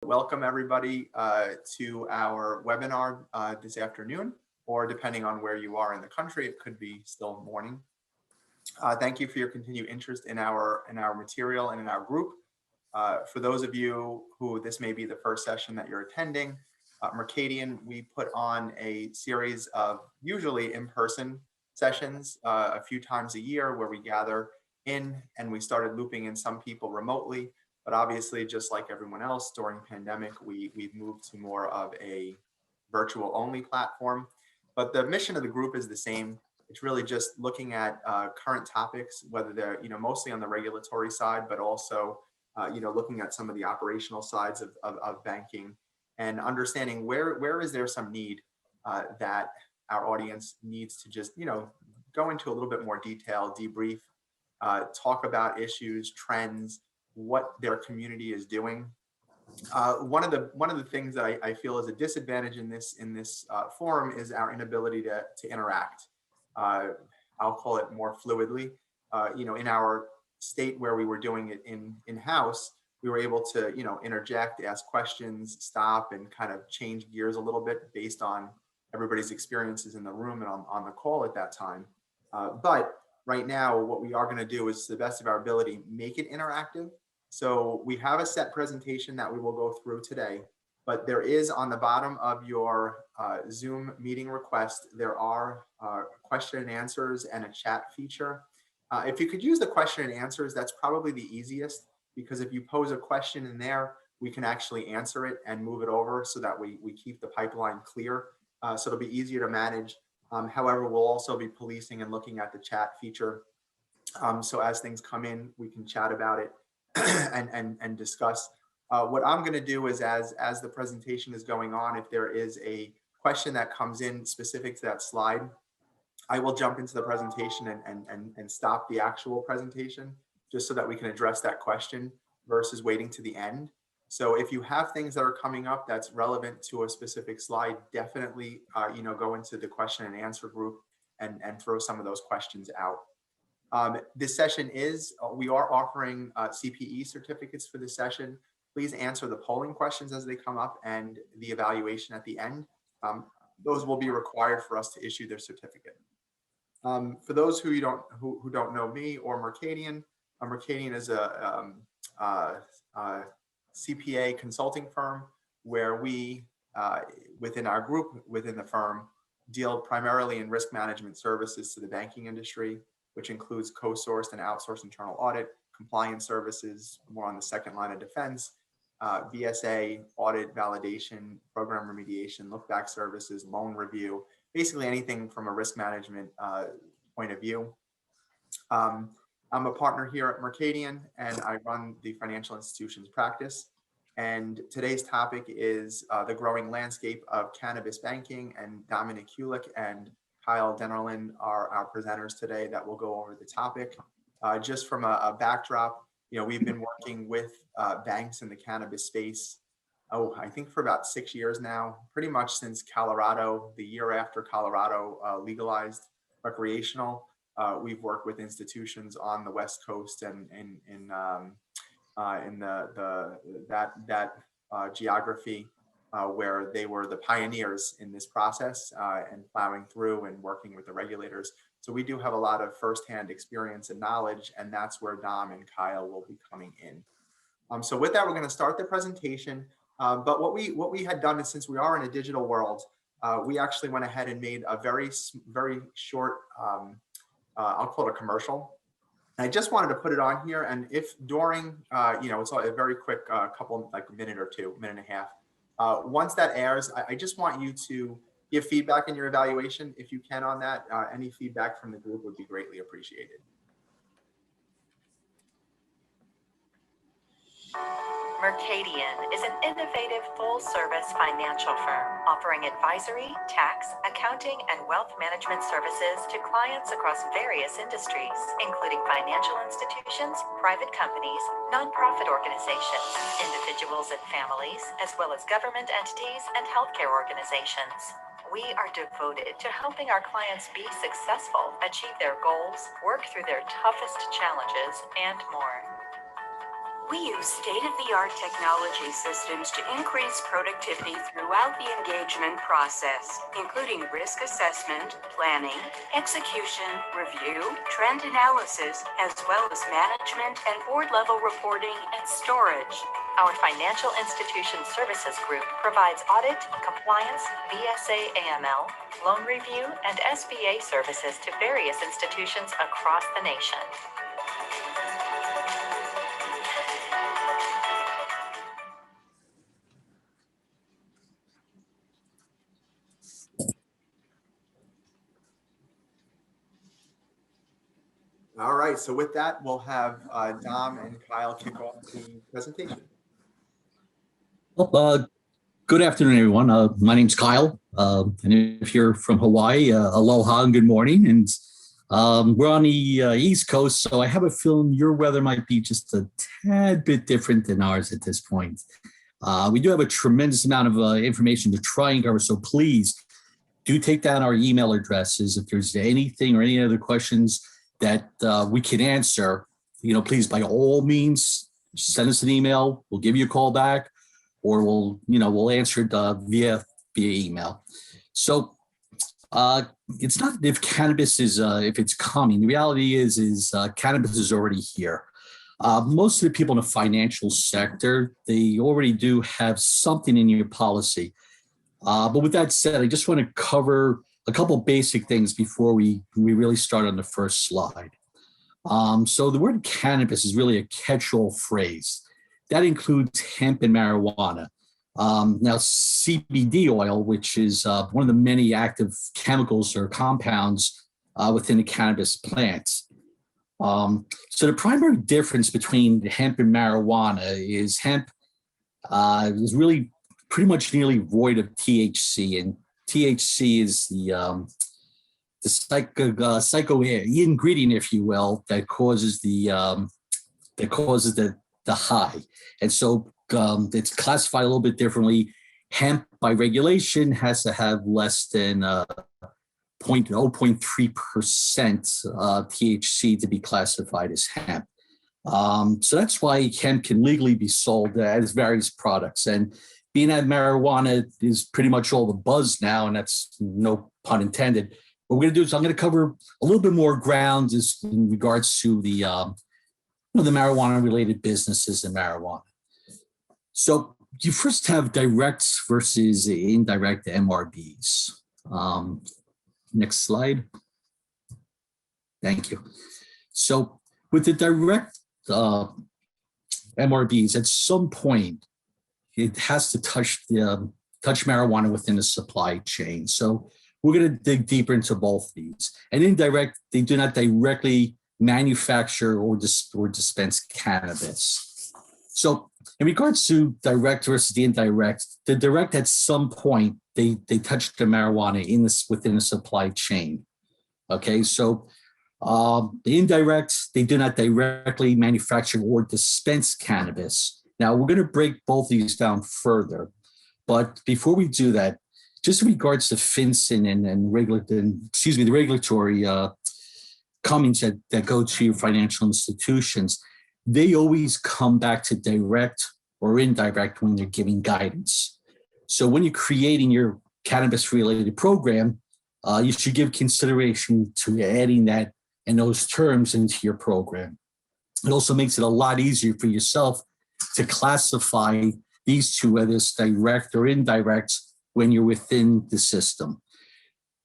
Welcome everybody to our webinar this afternoon, or depending on where you are in the country, it could be still morning. Thank you for your continued interest in our material and in our group. For those of you who this may be the first session that you're attending, Mercadien, we put on a series of usually in-person sessions a few times a year where we gather in, and we started looping in some people remotely. But obviously, just like everyone else during pandemic, we've moved to more of a virtual only platform. But the mission of the group is the same. It's really just looking at current topics, whether they're mostly on the regulatory side, but also looking at some of the operational sides of banking and understanding where is there some need that our audience needs to just go into a little bit more detail, debrief, talk about issues, trends, what their community is doing. One of the things that I feel is a disadvantage in this forum is our inability to interact. I'll call it more fluidly. In our state where we were doing it in-house, we were able to interject, ask questions, stop, and kind of change gears a little bit based on everybody's experiences in the room and on the call at that time. But right now, what we are going to do is, to the best of our ability, make it interactive. So we have a set presentation that we will go through today, but there is on the bottom of your Zoom meeting request, there are question and answers and a chat feature. If you could use the question and answers, that's probably the easiest, because if you pose a question in there, we can actually answer it and move it over so that we keep the pipeline clear. So it'll be easier to manage. However, we'll also be policing and looking at the chat feature. So as things come in, we can chat about it and discuss. What I'm going to do is, as the presentation is going on, if there is a question that comes in specific to that slide, I will jump into the presentation and stop the actual presentation, just so that we can address that question versus waiting to the end. So if you have things that are coming up that's relevant to a specific slide, definitely go into the question and answer group and throw some of those questions out. This session we are offering CPE certificates for this session. Please answer the polling questions as they come up and the evaluation at the end. Those will be required for us to issue their certificate. For those who don't know me or Mercadien, Mercadien is a CPA consulting firm where we, within our group, within the firm, deal primarily in risk management services to the banking industry, which includes co-sourced and outsourced internal audit, compliance services, more on the second line of defense, BSA, audit validation, program remediation, look-back services, loan review, basically anything from a risk management point of view. I'm a partner here at Mercadien, and I run the financial institutions practice. And today's topic is the growing landscape of cannabis banking, and Dominic Kulik and Kyle Dennerlin are our presenters today that will go over the topic. Just from a backdrop, we've been working with banks in the cannabis space, I think for about 6 years now, pretty much since Colorado, the year after Colorado legalized recreational. We've worked with institutions on the West Coast and in that geography where they were the pioneers in this process and plowing through and working with the regulators. So we do have a lot of firsthand experience and knowledge, and that's where Dom and Kyle will be coming in. So with that, we're going to start the presentation. But what we had done is, since we are in a digital world, we actually went ahead and made a very short, I'll call it a commercial. And I just wanted to put it on here. And if during, it's a very quick couple, like a minute or two, minute and a half. Once that airs, I just want you to give feedback in your evaluation, if you can, on that. Any feedback from the group would be greatly appreciated. Mercadien is an innovative full-service financial firm offering advisory, tax, accounting, and wealth management services to clients across various industries, including financial institutions, private companies, nonprofit organizations, individuals and families, as well as government entities and healthcare organizations. We are devoted to helping our clients be successful, achieve their goals, work through their toughest challenges, and more. We use state-of-the-art technology systems to increase productivity throughout the engagement process, including risk assessment, planning, execution, review, trend analysis, as well as management and board-level reporting and storage. Our Financial Institution Services Group provides audit, compliance, BSA AML, loan review, and SBA services to various institutions across the nation. All right, so with that, we'll have Dom and Kyle kick off the presentation. Well, good afternoon, everyone. My name's Kyle, and if you're from Hawaii, aloha and good morning. And we're on the East Coast, so I have a feeling your weather might be just a tad bit different than ours at this point. We do have a tremendous amount of information to try and cover, so please do take down our email addresses. If there's anything or any other questions that we can answer, please, by all means, send us an email. We'll give you a call back, or we'll answer it via email. So it's not if cannabis is if it's coming. The reality is cannabis is already here. Most of the people in the financial sector, they already do have something in your policy. But with that said, I just want to cover a couple basic things before we really start on the first slide. So the word cannabis is really a catch-all phrase. That includes hemp and marijuana. Now, CBD oil, which is one of the many active chemicals or compounds within the cannabis plant. So the primary difference between hemp and marijuana is hemp is really pretty much nearly void of THC, and THC is the psycho ingredient, if you will, that causes the high. And so it's classified a little bit differently. Hemp, by regulation, has to have less than 0.3% THC to be classified as hemp. So that's why hemp can legally be sold as various products. And being that marijuana is pretty much all the buzz now, and that's no pun intended, what we're going to do is I'm going to cover a little bit more ground in regards to the marijuana-related businesses and marijuana. So you first have direct versus indirect MRBs. Next slide. Thank you. So with the direct MRBs, at some point, it has to touch marijuana within the supply chain. So we're going to dig deeper into both these. And indirect, they do not directly manufacture or dispense cannabis. So in regards to direct versus the direct at some point, they touch the marijuana within the supply chain. Okay, so the indirect, they do not directly manufacture or dispense cannabis. Now we're going to break both these down further. But before we do that, just in regards to FinCEN and the regulatory comments that go to your financial institutions, they always come back to direct or indirect when they're giving guidance. So when you're creating your cannabis-related program, you should give consideration to adding that and those terms into your program. It also makes it a lot easier for yourself to classify these two, whether it's direct or indirect, when you're within the system.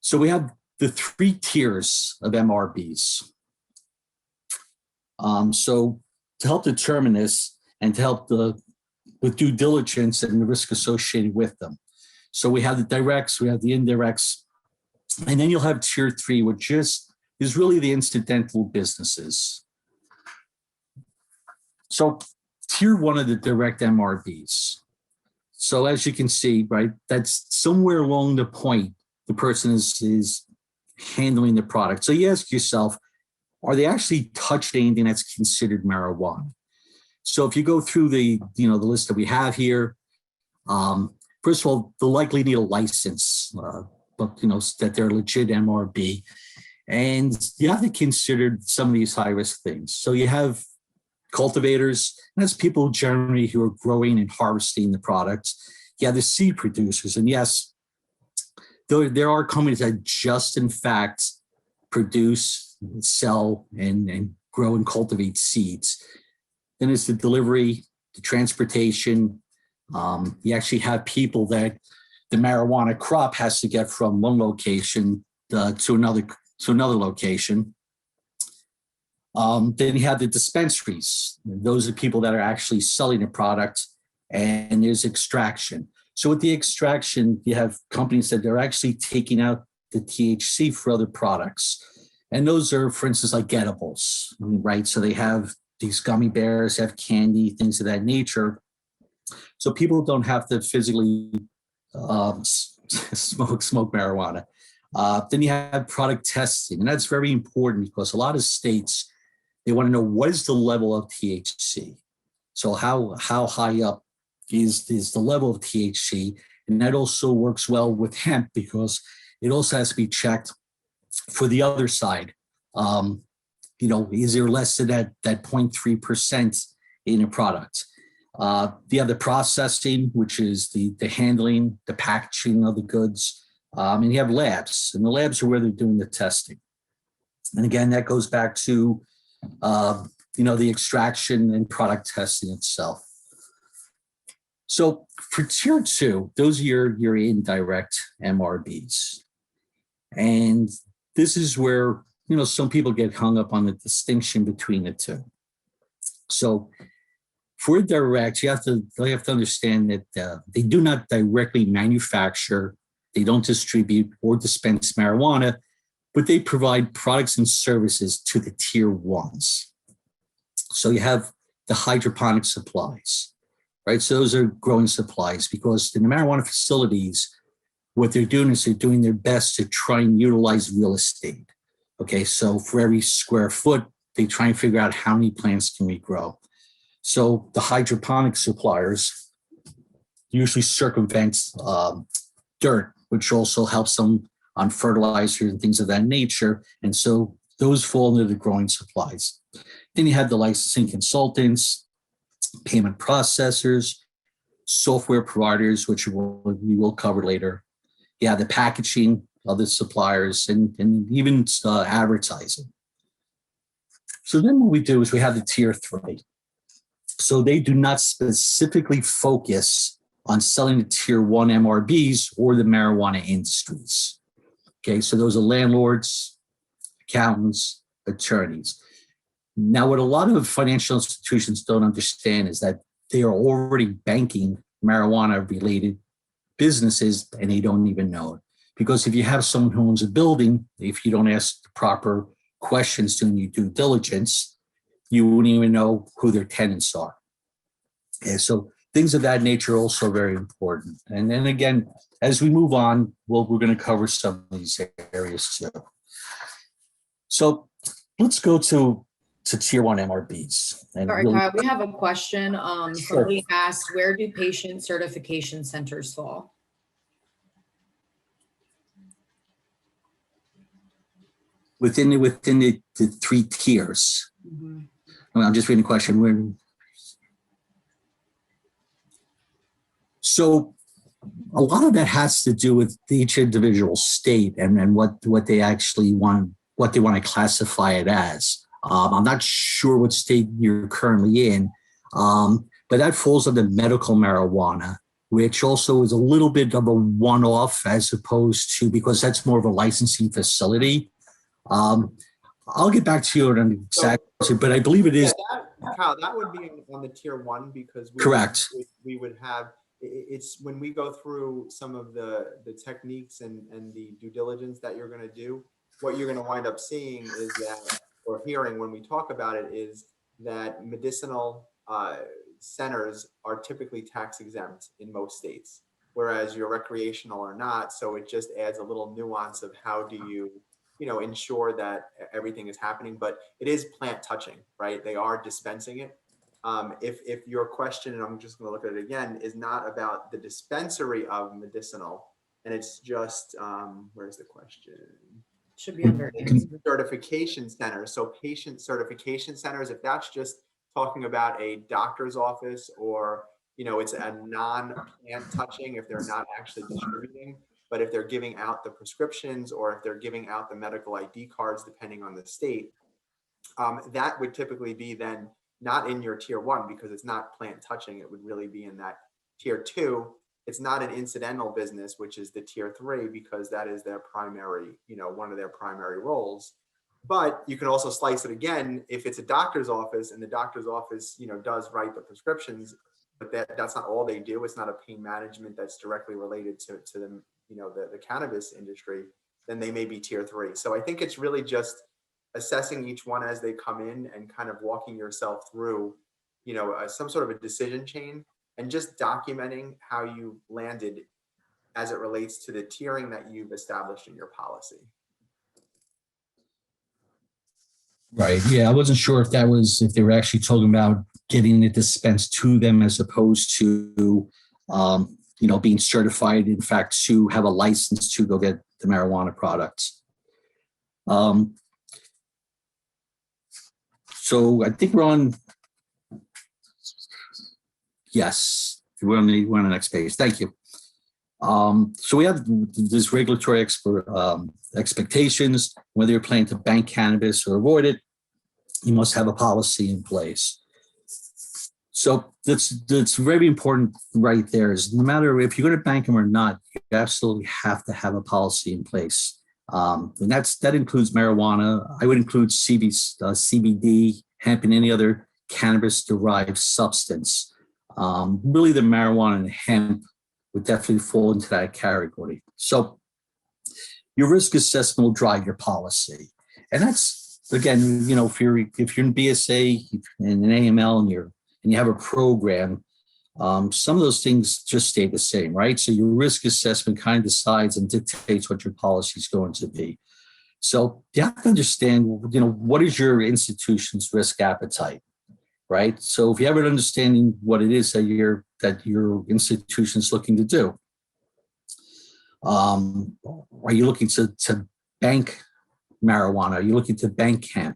So we have the 3 tiers of MRBs. So to help determine this and to help with due diligence and the risk associated with them. So we have the directs, we have the indirects, and then you'll have tier 3, which is really the incidental businesses. So tier 1 of the direct MRBs. So as you can see, right, that's somewhere along the point the person is handling the product. So you ask yourself, are they actually touching anything that's considered marijuana? So if you go through the list that we have here, first of all, they'll likely need a license, but that they're legit MRB. And you have to consider some of these high-risk things. So you have cultivators, and that's people generally who are growing and harvesting the products. You have the seed producers, and yes, there are companies that just in fact produce, sell, and grow and cultivate seeds. Then it's the delivery, the transportation. You actually have people that the marijuana crop has to get from one location to another location. Then you have the dispensaries. Those are people that are actually selling the product, and there's extraction. So with the extraction, you have companies that they're actually taking out the THC for other products. And those are, for instance, like edibles, right? So they have these gummy bears, have candy, things of that nature. So people don't have to physically smoke marijuana. Then you have product testing, and that's very important because a lot of states, they want to know what is the level of THC. So how high up is the level of THC, and that also works well with hemp because it also has to be checked for the other side. Is there less than that 0.3% in a product? You have the processing, which is the handling, the packaging of the goods, and you have labs, and the labs are where they're doing the testing. And again, that goes back to the extraction and product testing itself. So for tier 2, those are your indirect MRBs. And this is where, some people get hung up on the distinction between the two. So for direct, you have to understand that they do not directly manufacture, they don't distribute or dispense marijuana, but they provide products and services to the tier 1s. So you have the hydroponic supplies, right? So those are growing supplies because in the marijuana facilities, what they're doing is they're doing their best to try and utilize real estate. Okay, so for every square foot, they try and figure out how many plants can we grow. So the hydroponic suppliers usually circumvent dirt, which also helps them on fertilizers and things of that nature. And so those fall into the growing supplies. Then you have the licensing consultants, payment processors, software providers, which we will cover later. You have the packaging of the suppliers and even advertising. So then what we do is we have the tier 3. So they do not specifically focus on selling the tier 1 MRBs or the marijuana industries. Okay, so those are landlords, accountants, attorneys. Now, what a lot of financial institutions don't understand is that they are already banking marijuana-related businesses and they don't even know it. Because if you have someone who owns a building, if you don't ask the proper questions during your due diligence, you wouldn't even know who their tenants are. And so things of that nature are also very important. And then again, as we move on, we're going to cover some of these areas too. So let's go to tier 1 MRBs. And All right, really, Kyle, we have a question. Sure. Somebody asked, where do patient certification centers fall? within the 3 tiers. Mm-hmm. I'm just reading the question. So a lot of that has to do with each individual state and what they actually want, what they want to classify it as. I'm not sure what state you're currently in, but that falls under medical marijuana, which also is a little bit of a one-off as opposed to, because that's more of a licensing facility. I'll get back to you on an exact answer, but I believe it is. Kyle, that would be on the tier 1 because Correct. We would have, it's when we go through some of the techniques and the due diligence that you're going to do, what you're going to wind up seeing is that, or hearing when we talk about it, is that medicinal centers are typically tax exempt in most states, whereas your recreational are not. So it just adds a little nuance of how do you ensure that everything is happening, but it is plant touching, right? They are dispensing it. If your question, and I'm just going to look at it again, is not about the dispensary of medicinal, and it's just, where's the question? Should be under Certification centers. So patient certification centers, if that's just talking about a doctor's office, or, it's a non-plant touching if they're not actually distributing, but if they're giving out the prescriptions or if they're giving out the medical ID cards, depending on the state, that would typically be then not in your tier one because it's not plant touching. It would really be in that tier two. It's not an incidental business, which is the tier three, because that is their primary, one of their primary roles. But you can also slice it again if it's a doctor's office and the doctor's office, does write the prescriptions, but that's not all they do. It's not a pain management that's directly related to the, the cannabis industry. Then they may be tier three. So I think it's really just assessing each one as they come in and kind of walking yourself through, some sort of a decision chain, and just documenting how you landed as it relates to the tiering that you've established in your policy. Right. Yeah, I wasn't sure if they were actually talking about getting it dispensed to them as opposed to, being certified, in fact, to have a license to go get the marijuana products. So I think we're on. Yes, we're on the next page. Thank you. So we have this regulatory expectations. Whether you're planning to bank cannabis or avoid it, you must have a policy in place. So that's very important right there. Is no matter if you're going to bank them or not, you absolutely have to have a policy in place. And that includes marijuana. I would include CBD, hemp, and any other cannabis-derived substance. Really, the marijuana and hemp would definitely fall into that category. So your risk assessment will drive your policy. And that's, again, if you're in BSA and an AML and you have a program, some of those things just stay the same, right? So your risk assessment kind of decides and dictates what your policy is going to be. So you have to understand, what is your institution's risk appetite, right? So if you have an understanding what it is that your institution is looking to do, are you looking to bank marijuana? Are you looking to bank hemp?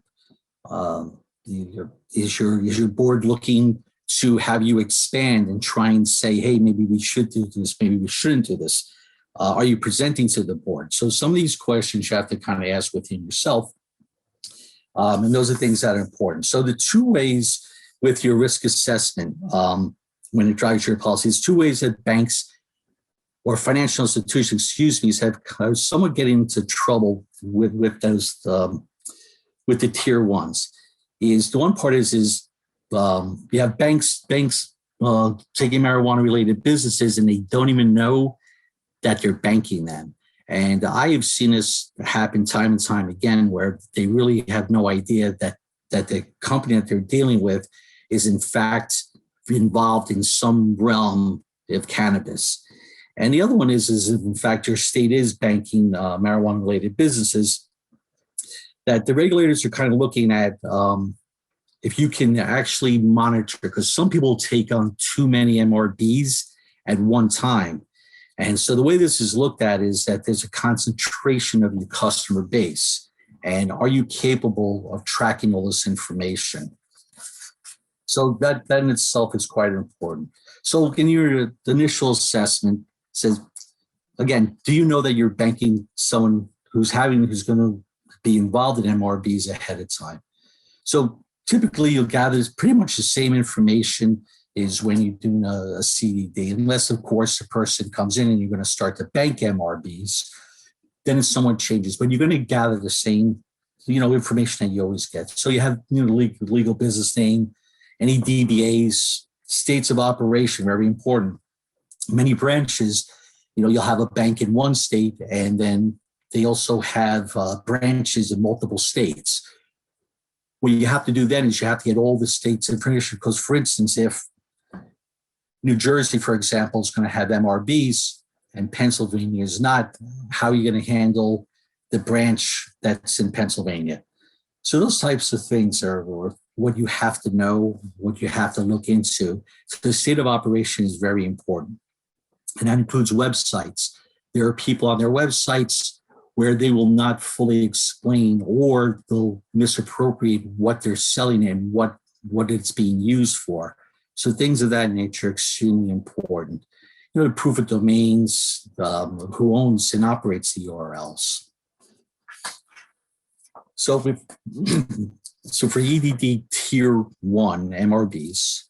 Is your board looking to have you expand and try and say, hey, maybe we should do this, maybe we shouldn't do this? Are you presenting to the board? So some of these questions you have to kind of ask within yourself. And those are things that are important. So the two ways with your risk assessment, when it drives your policies, two ways that banks or financial institutions, have somewhat getting into trouble with those, with the tier ones. Is the one part is you have banks taking marijuana related businesses and they don't even know that they're banking them. And I have seen this happen time and time again, where they really have no idea that the company that they're dealing with is in fact involved in some realm of cannabis. And the other one is in fact your state is banking marijuana related businesses, that the regulators are kind of looking at if you can actually monitor, because some people take on too many MRBs at one time. And so the way this is looked at is that there's a concentration of your customer base. And are you capable of tracking all this information? So that in itself is quite important. So in your initial assessment says, again, do you know that you're banking someone who's going to be involved in MRBs ahead of time? So typically you'll gather pretty much the same information is when you're doing a CDD, unless of course the person comes in and you're going to start to bank MRBs, then it somewhat changes, but you're going to gather the same, information that you always get. So you have, legal business name, any DBAs, states of operation, very important. Many branches, you'll have a bank in one state and then they also have branches in multiple states. What you have to do then is you have to get all the states' information, because for instance, if New Jersey, for example, is going to have MRBs and Pennsylvania is not, how are you going to handle the branch that's in Pennsylvania? So those types of things are what you have to know, what you have to look into. So the state of operation is very important. And that includes websites. There are people on their websites where they will not fully explain, or they'll misappropriate what they're selling and what what it's being used for. So things of that nature are extremely important. You know, the proof of domains, who owns and operates the URLs. So, so for EDD Tier 1 MRBs,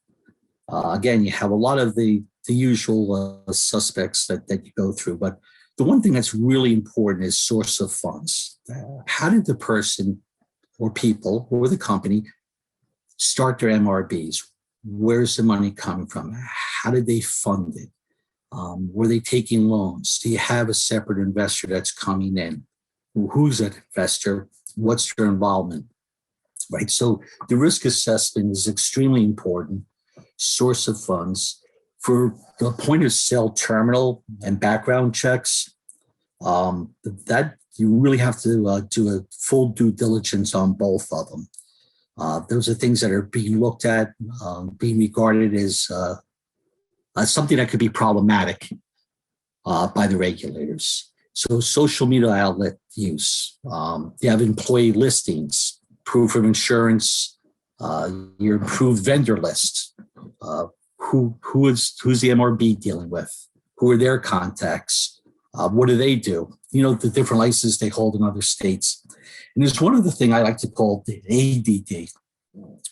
again, you have a lot of the usual suspects that you go through, but the one thing that's really important is source of funds. How did the person or people or the company start their MRBs? Where's the money coming from? How did they fund it? Were they taking loans? Do you have a separate investor that's coming in? Who's that investor? What's their involvement? Right. So the risk assessment is extremely important. Source of funds for the point of sale terminal and background checks. That you really have to do a full due diligence on both of them. Those are things that are being looked at, being regarded as something that could be problematic by the regulators. So social media outlet use, you have employee listings, proof of insurance, your approved vendor list, who's the MRB dealing with, who are their contacts, what do they do? You know, the different licenses they hold in other states. And there's one other thing I like to call the ADD,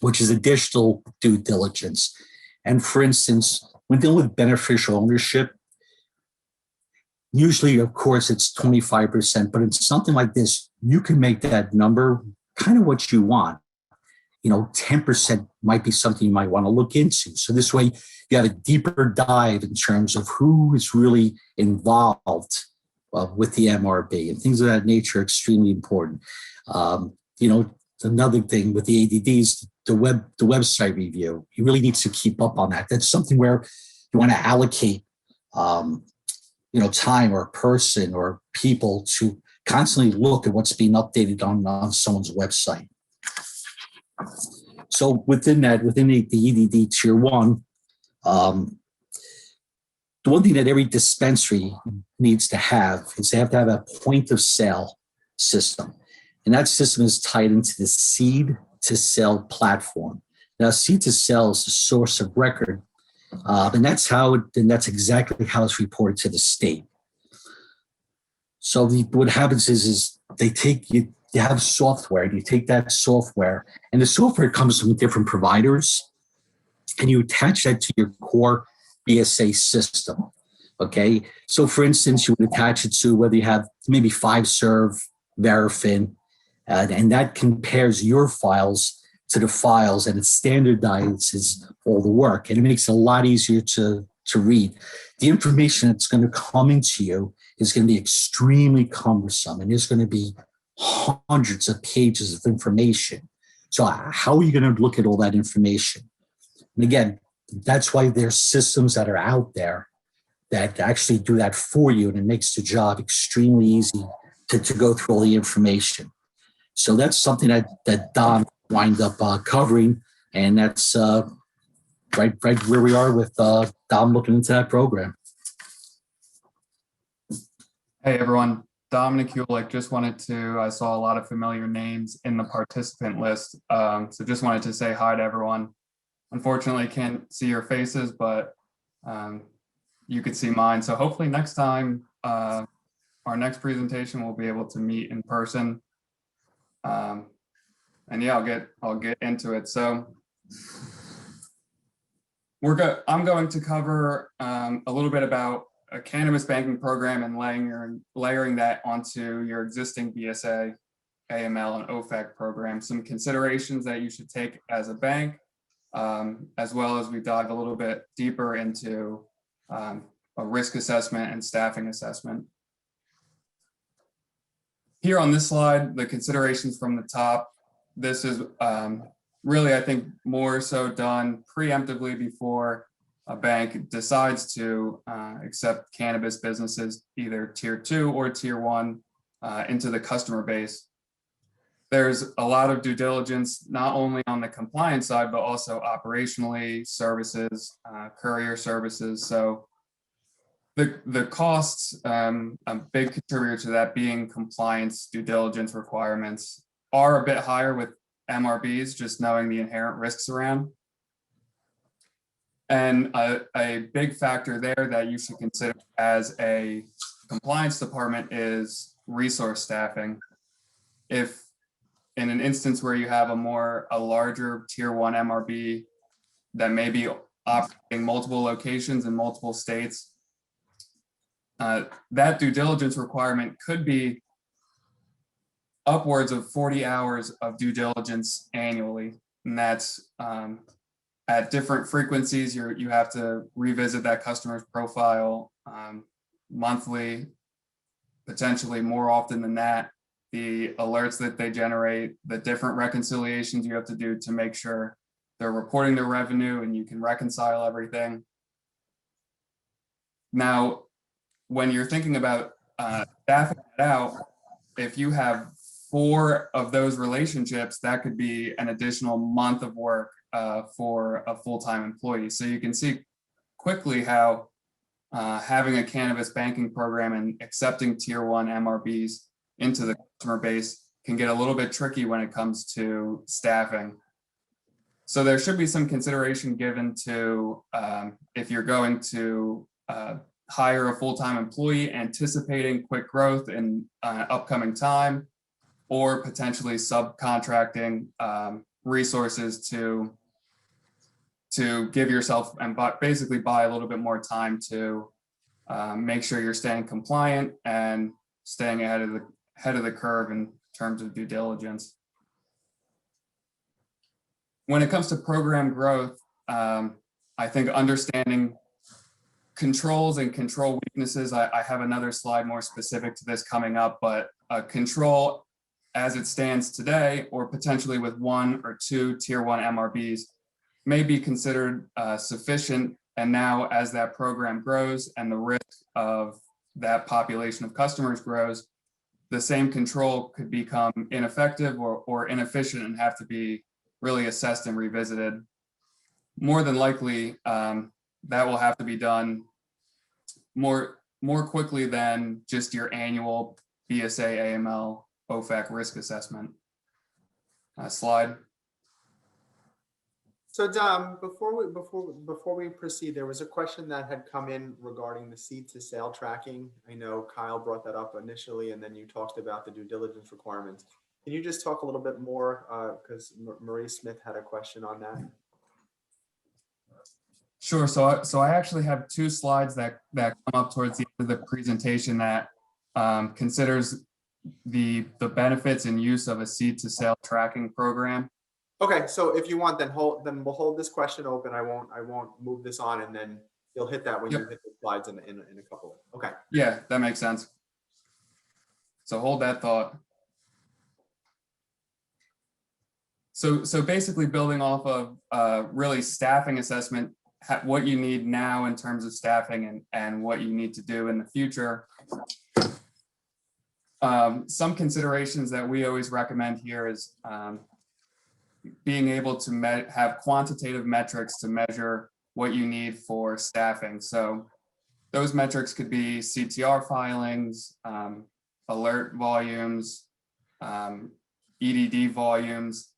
which is additional due diligence. And for instance, when dealing with beneficial ownership, usually, of course, it's 25%, but it's something like this, you can make that number kind of what you want. You know, 10% might be something you might want to look into. So this way, you have a deeper dive in terms of who is really involved with the MRB, and things of that nature are extremely important. You know, another thing with the ADDs, the website review, you really need to keep up on that. That's something where you want to allocate, you know, time or person or people to constantly look at what's being updated on someone's website. So within that, within the EDD Tier 1, the one thing that every dispensary needs to have is they have to have a point of sale system. And that system is tied into the seed to sell platform. Now, seed to sell is the source of record. And that's exactly how it's reported to the state. So what happens is they take you have software, and you take that software, and the software comes from different providers, and you attach that to your core BSA system. Okay. So for instance, you would attach it to whether you have maybe Fiveserv, Verifin, and that compares your files to the files, and it standardizes all the work, and it makes it a lot easier to read. The information that's going to come into you is going to be extremely cumbersome, and there's going to be hundreds of pages of information. So how are you going to look at all that information? And again, that's why there's systems that are out there that actually do that for you, and it makes the job extremely easy to go through all the information. So that's something that Dom wind up covering, and that's right where we are with Dom looking into that program. Hey everyone, Dominic Ulick. Just wanted to, I saw a lot of familiar names in the participant list. So just wanted to say hi to everyone. Unfortunately, can't see your faces, but you could see mine. So hopefully next time, our next presentation, we'll be able to meet in person. And yeah, I'll get into it. So I'm going to cover a little bit about a cannabis banking program and layering that onto your existing BSA, AML, and OFAC program. Some considerations that you should take as a bank, as well as we dive a little bit deeper into a risk assessment and staffing assessment. Here on this slide, the considerations from the top, this is really, I think, more so done preemptively before a bank decides to accept cannabis businesses, either tier 2 or tier 1, into the customer base. There's a lot of due diligence, not only on the compliance side, but also operationally, services, courier services. So the costs, a big contributor to that being compliance due diligence requirements, are a bit higher with MRBs, just knowing the inherent risks around. And a big factor there that you should consider as a compliance department is resource staffing. If in an instance where you have a larger tier 1 MRB that may be operating multiple locations in multiple states, that due diligence requirement could be upwards of 40 hours of due diligence annually. And that's at different frequencies. You have to revisit that customer's profile monthly, potentially more often than that. The alerts that they generate, the different reconciliations you have to do to make sure they're reporting their revenue and you can reconcile everything. Now, when you're thinking about staffing it out, if you have 4 of those relationships, that could be an additional month of work for a full-time employee. So you can see quickly how having a cannabis banking program and accepting tier 1 MRBs into the customer base can get a little bit tricky when it comes to staffing. So there should be some consideration given to if you're going to hire a full-time employee anticipating quick growth in upcoming time, or potentially subcontracting resources to give yourself and basically buy a little bit more time to make sure you're staying compliant and staying ahead of the curve in terms of due diligence. When it comes to program growth, I think understanding controls and control weaknesses, I have another slide more specific to this coming up, but control as it stands today, or potentially with 1 or 2 tier 1 MRBs, may be considered sufficient. And now as that program grows and the risk of that population of customers grows, the same control could become ineffective or inefficient and have to be really assessed and revisited. More than likely, that will have to be done more quickly than just your annual BSA, AML, OFAC risk assessment. Slide. So Dom, before we proceed, there was a question that had come in regarding the seed to sale tracking. I know Kyle brought that up initially, and then you talked about the due diligence requirements. Can you just talk a little bit more, because Marie Smith had a question on that? Sure. So I actually have 2 slides that come up towards the end of the presentation that considers the benefits and use of a seed to sale tracking program. Okay, so if you want, then we'll hold this question open. I won't move this on, and then you'll hit that when you hit the slides in a couple. Okay. Yeah, that makes sense. So hold that thought. So basically building off of really staffing assessment, what you need now in terms of staffing and what you need to do in the future. Some considerations that we always recommend here is being able to have quantitative metrics to measure what you need for staffing. So those metrics could be CTR filings, alert volumes, EDD volumes,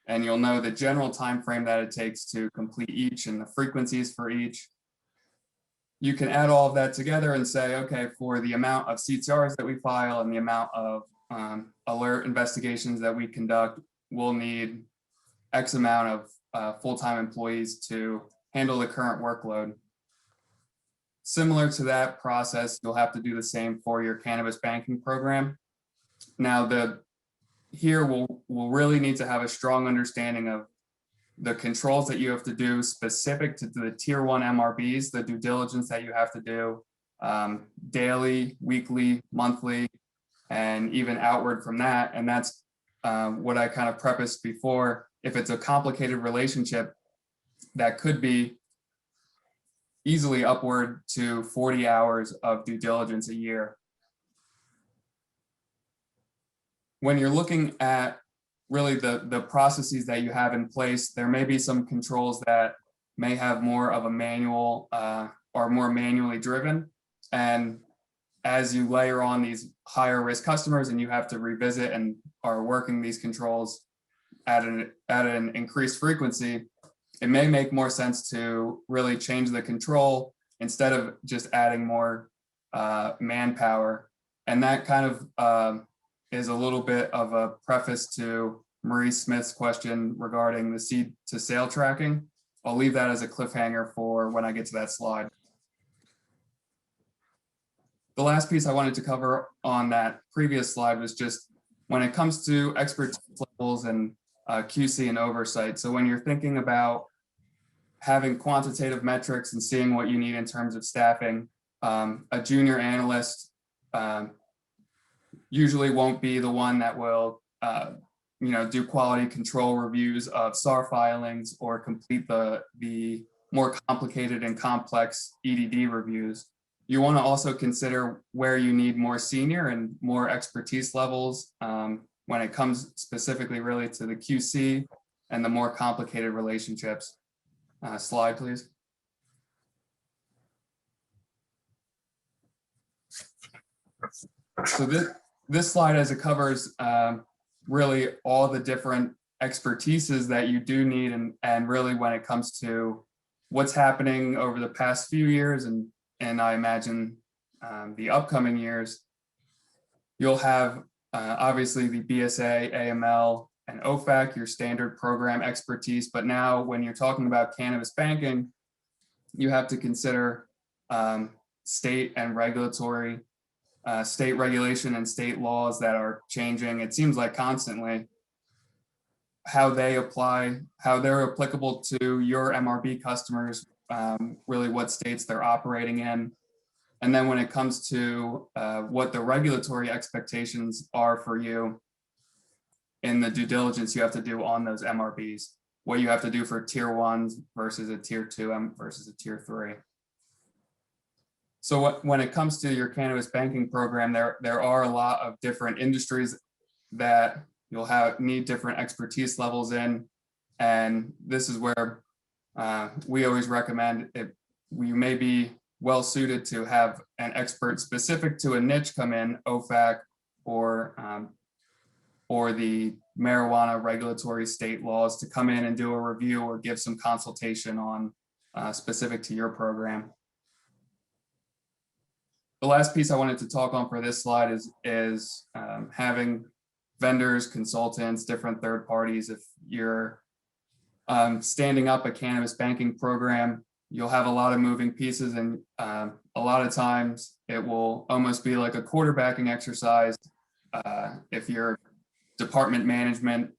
and you'll know the general time frame that it takes to complete each and the frequencies for each. You can add all of that together and say, okay, for the amount of CTRs that we file and the amount of alert investigations that we conduct, we'll need X amount of full-time employees to handle the current workload. Similar to that process, you'll have to do the same for your cannabis banking program. Now, here we'll really need to have a strong understanding of the controls that you have to do specific to the tier 1 MRBs, the due diligence that you have to do daily, weekly, monthly, and even outward from that. And that's what I kind of prefaced before. If it's a complicated relationship, that could be easily upward to 40 hours of due diligence a year. When you're looking at really the processes that you have in place, there may be some controls that may have more of a manual or more manually driven. And as you layer on these higher risk customers and you have to revisit and are working these controls, an increased frequency, it may make more sense to really change the control instead of just adding more manpower. And that kind of is a little bit of a preface to Marie Smith's question regarding the seed to sale tracking. I'll leave that as a cliffhanger for when I get to that slide. The last piece I wanted to cover on that previous slide was just when it comes to expertise levels and QC and oversight. So when you're thinking about having quantitative metrics and seeing what you need in terms of staffing, a junior analyst usually won't be the one that will do quality control reviews of SAR filings or complete the more complicated and complex EDD reviews. You want to also consider where you need more senior and more expertise levels when it comes specifically really to the QC and the more complicated relationships. Slide, please. So this slide, as it covers really all the different expertises that you do need, and really when it comes to what's happening over the past few years and I imagine the upcoming years, you'll have obviously the BSA, AML, and OFAC, your standard program expertise. But now when you're talking about cannabis banking, you have to consider state and regulatory, state regulation and state laws that are changing. It seems like constantly, how they apply, how they're applicable to your MRB customers, really what states they're operating in. And then when it comes to what the regulatory expectations are for you in the due diligence you have to do on those MRBs, what you have to do for tier 1s versus a tier 2 versus a tier 3. So when it comes to your cannabis banking program, there are a lot of different industries that you'll need different expertise levels in. And this is where we always recommend you may be well suited to have an expert specific to a niche come in, OFAC or the marijuana regulatory state laws, to come in and do a review or give some consultation on specific to your program. The last piece I wanted to talk on for this slide is having vendors, consultants, different third parties. If you're standing up a cannabis banking program, you'll have a lot of moving pieces, and a lot of times it will almost be like a quarterbacking exercise if you're department management,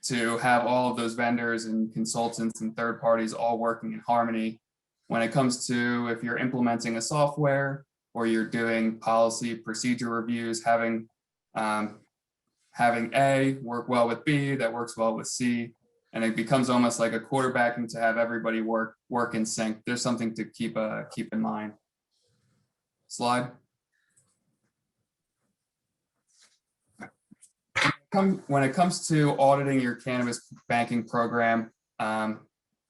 to have all of those vendors and consultants and third parties all working in harmony. When it comes to if you're implementing a software or you're doing policy procedure reviews, having A work well with B that works well with C, and it becomes almost like a quarterbacking to have everybody work in sync. There's something to keep in mind. Slide. When it comes to auditing your cannabis banking program,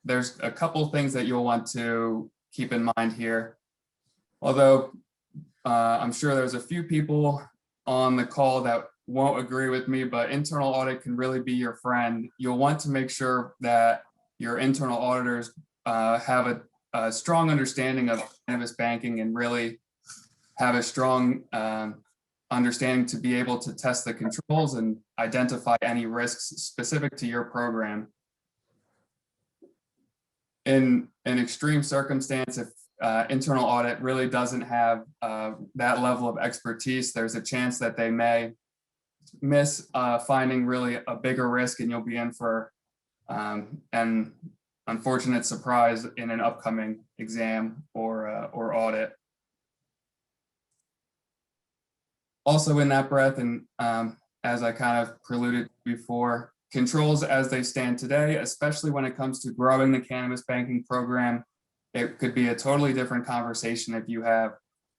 there's a couple things that you'll want to keep in mind here. Although I'm sure there's a few people on the call that won't agree with me, but internal audit can really be your friend. You'll want to make sure that your internal auditors have a strong understanding of cannabis banking and really have a strong understanding to be able to test the controls and identify any risks specific to your program. In an extreme circumstance, if internal audit really doesn't have that level of expertise, there's a chance that they may miss finding really a bigger risk, and you'll be in for an unfortunate surprise in an upcoming exam or audit. Also in that breath, and as I kind of preluded before, controls as they stand today, especially when it comes to growing the cannabis banking program, it could be a totally different conversation if you have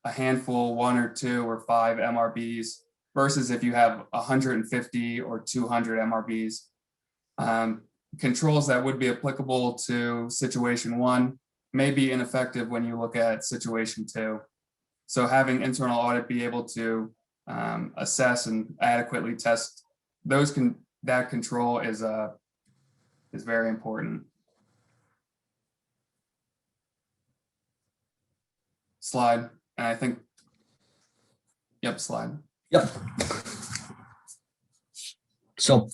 a handful, 1 or 2 or 5 MRBs versus if you have 150 or 200 MRBs. Controls that would be applicable to situation 1 may be ineffective when you look at situation 2. So having internal audit be able to assess and adequately test those that control is very important. Slide, and I think, yep, slide. Yep. So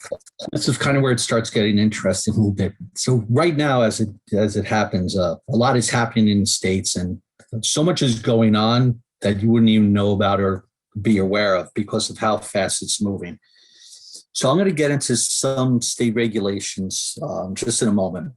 this is kind of where it starts getting interesting a little bit. So right now, as it happens, a lot is happening in the States, and so much is going on that you wouldn't even know about or be aware of because of how fast it's moving. So I'm going to get into some state regulations just in a moment.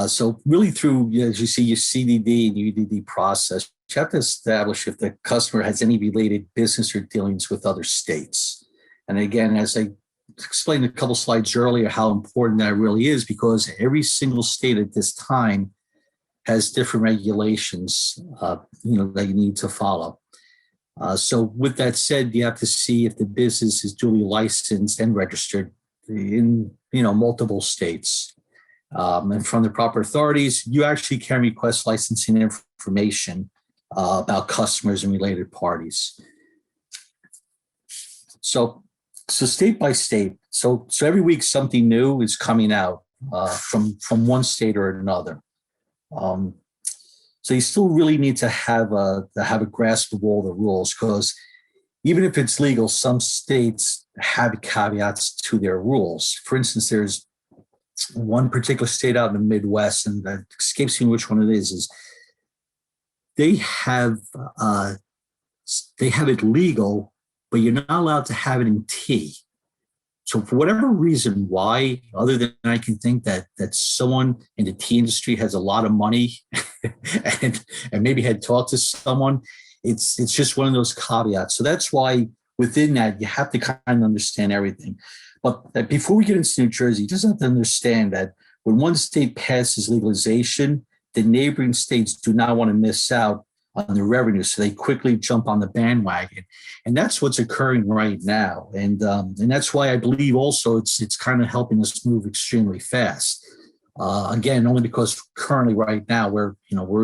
So really through, as you see, your CDD and UDD process, you have to establish if the customer has any related business or dealings with other states. And again, as I explained a couple slides earlier, how important that really is, because every single state at this time has different regulations, that you need to follow. So with that said, you have to see if the business is duly licensed and registered in, multiple states. And from the proper authorities, you actually can request licensing information about customers and related parties. So state by state. So every week something new is coming out from one state or another. So you still really need to have a grasp of all the rules, because even if it's legal, some states have caveats to their rules. For instance, there's one particular state out in the Midwest, and that escapes me which one it is they have it legal, but you're not allowed to have it in tea. So for whatever reason, why, other than I can think that someone in the tea industry has a lot of money and maybe had talked to someone, it's just one of those caveats. So that's why within that, you have to kind of understand everything. But before we get into New Jersey, you just have to understand that when one state passes legalization, the neighboring states do not want to miss out on the revenue, so they quickly jump on the bandwagon, and that's what's occurring right now. And that's why I believe also it's kind of helping us move extremely fast. Again, only because currently right now we're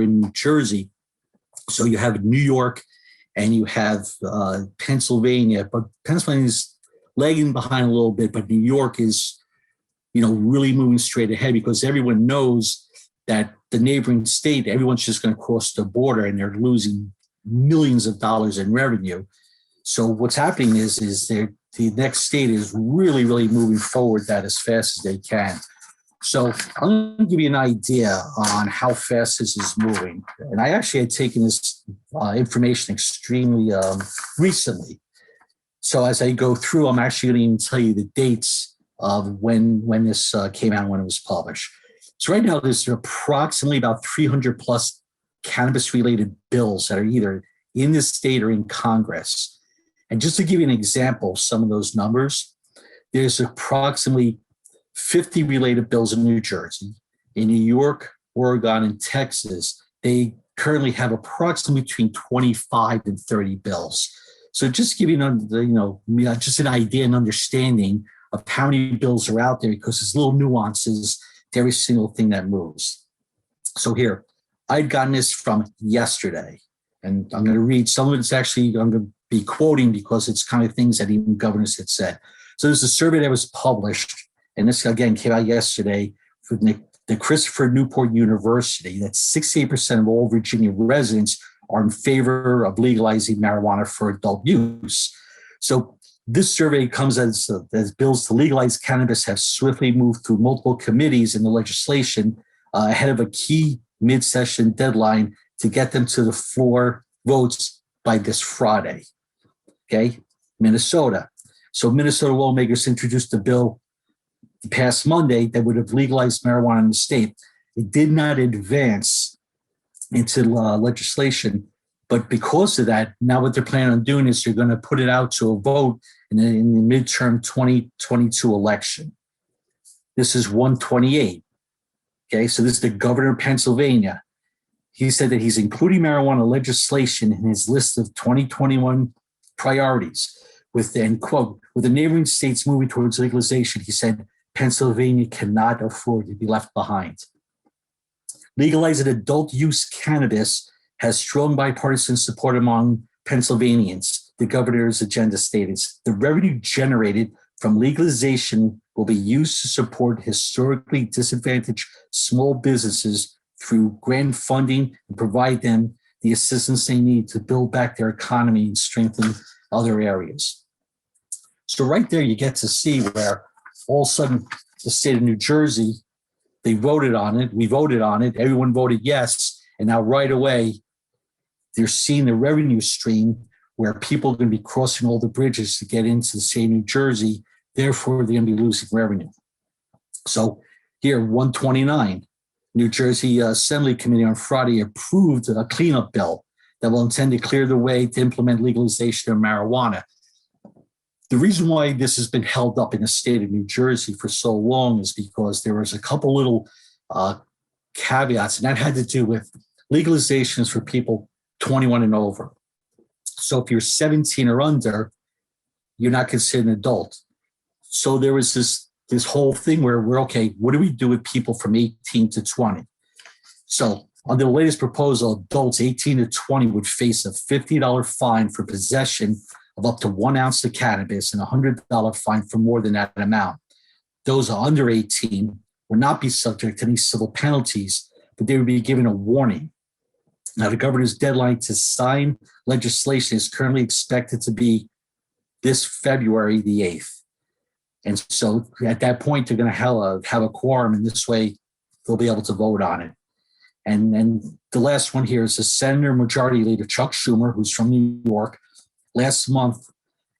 in New Jersey, so you have New York and you have Pennsylvania, but Pennsylvania's lagging behind a little bit, but New York is really moving straight ahead, because everyone knows that the neighboring state, everyone's just going to cross the border and they're losing millions of dollars in revenue. So what's happening is the next state is really, really moving forward that as fast as they can. So I'm going to give you an idea on how fast this is moving. And I actually had taken this information extremely recently. So as I go through, I'm actually going to even tell you the dates of when this came out, when it was published. So right now, there's approximately about 300 plus cannabis-related bills that are either in the state or in Congress. And just to give you an example of some of those numbers, there's approximately 50 related bills in New Jersey. In New York, Oregon, and Texas, they currently have approximately between 25 and 30 bills. So just give you just an idea and understanding of how many bills are out there, because there's little nuances to every single thing that moves. So here, I'd gotten this from yesterday, and I'm going to read some of it's actually I'm going to be quoting because it's kind of things that even governors had said. So there's a survey that was published, and this again came out yesterday from the Christopher Newport University, that 68% of all Virginia residents are in favor of legalizing marijuana for adult use. So this survey comes as bills to legalize cannabis have swiftly moved through multiple committees in the legislation ahead of a key mid-session deadline to get them to the floor votes by this Friday. Okay, Minnesota. So Minnesota lawmakers introduced a bill past Monday that would have legalized marijuana in the state. It did not advance into legislation. But because of that, now what they're planning on doing is they're going to put it out to a vote in the midterm 2022 election. This is 128. Okay, so this is the governor of Pennsylvania. He said that he's including marijuana legislation in his list of 2021 priorities. With the neighboring states moving towards legalization, he said Pennsylvania cannot afford to be left behind. Legalizing adult use cannabis has strong bipartisan support among Pennsylvanians. The governor's agenda stated the revenue generated from legalization will be used to support historically disadvantaged small businesses through grant funding and provide them the assistance they need to build back their economy and strengthen other areas. So right there, you get to see where all of a sudden the state of New Jersey, they voted on it. We voted on it. Everyone voted yes. And now right away, they're seeing the revenue stream where people are going to be crossing all the bridges to get into the state of New Jersey. Therefore, they're going to be losing revenue. So here, 129, New Jersey Assembly Committee on Friday approved a cleanup bill that will intend to clear the way to implement legalization of marijuana. The reason why this has been held up in the state of New Jersey for so long is because there was a couple little caveats, and that had to do with legalizations for people 21 and over. So if you're 17 or under, you're not considered an adult. So there was this whole thing where we're, okay, what do we do with people from 18 to 20? So under the latest proposal, adults 18 to 20 would face a $50 fine for possession of up to 1 ounce of cannabis and a $100 fine for more than that amount. Those under 18 would not be subject to any civil penalties, but they would be given a warning. Now, the governor's deadline to sign legislation is currently expected to be this February the 8th. And so at that point, they're going to have a quorum, and this way they'll be able to vote on it. And then the last one here is the Senator Majority Leader Chuck Schumer, who's from New York, last month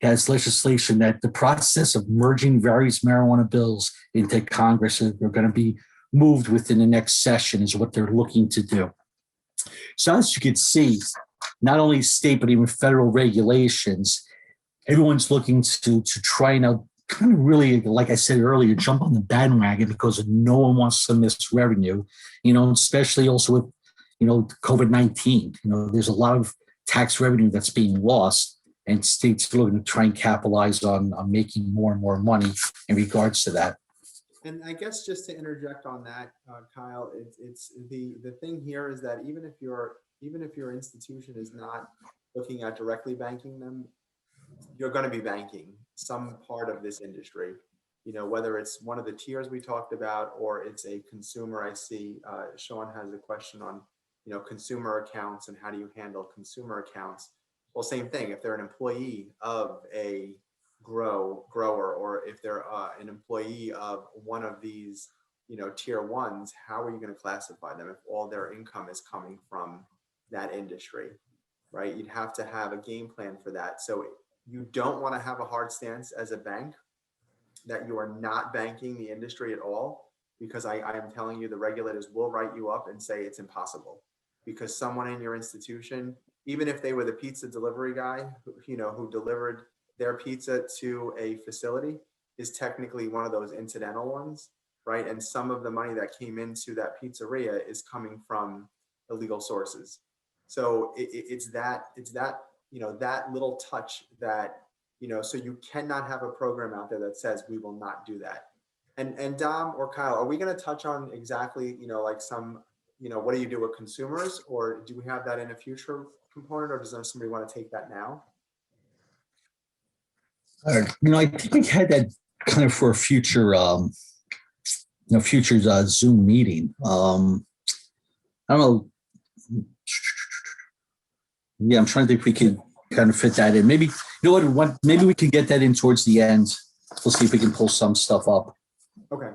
has legislation that the process of merging various marijuana bills into Congress are going to be moved within the next session is what they're looking to do. So as you can see, not only state, but even federal regulations, everyone's looking to try and kind of really, like I said earlier, jump on the bandwagon because no one wants to miss revenue, especially also with, COVID-19. There's a lot of tax revenue that's being lost, and states are looking to try and capitalize on making more and more money in regards to that. And I guess just to interject on that, Kyle, it's the thing here is that even if your institution is not looking at directly banking them, you're going to be banking some part of this industry. Whether it's one of the tiers we talked about or it's a consumer. I see Sean has a question on consumer accounts and how do you handle consumer accounts. Well, same thing. If they're an employee of a grower, or if they're an employee of one of these, tier ones, how are you going to classify them if all their income is coming from that industry, right? You'd have to have a game plan for that. So you don't want to have a hard stance as a bank that you are not banking the industry at all, because I am telling you, the regulators will write you up and say it's impossible, because someone in your institution, even if they were the pizza delivery guy, who delivered their pizza to a facility, is technically one of those incidental ones, right? And some of the money that came into that pizzeria is coming from illegal sources. So it's that that little touch that, so you cannot have a program out there that says we will not do that. And Dom or Kyle, are we going to touch on exactly, like some, what do you do with consumers, or do we have that in a future component, or does somebody want to take that now? I think we had that kind of for a future, future Zoom meeting. I don't know. Yeah, I'm trying to think if we could kind of fit that in. Maybe, maybe we could get that in towards the end. We'll see if we can pull some stuff up. Okay.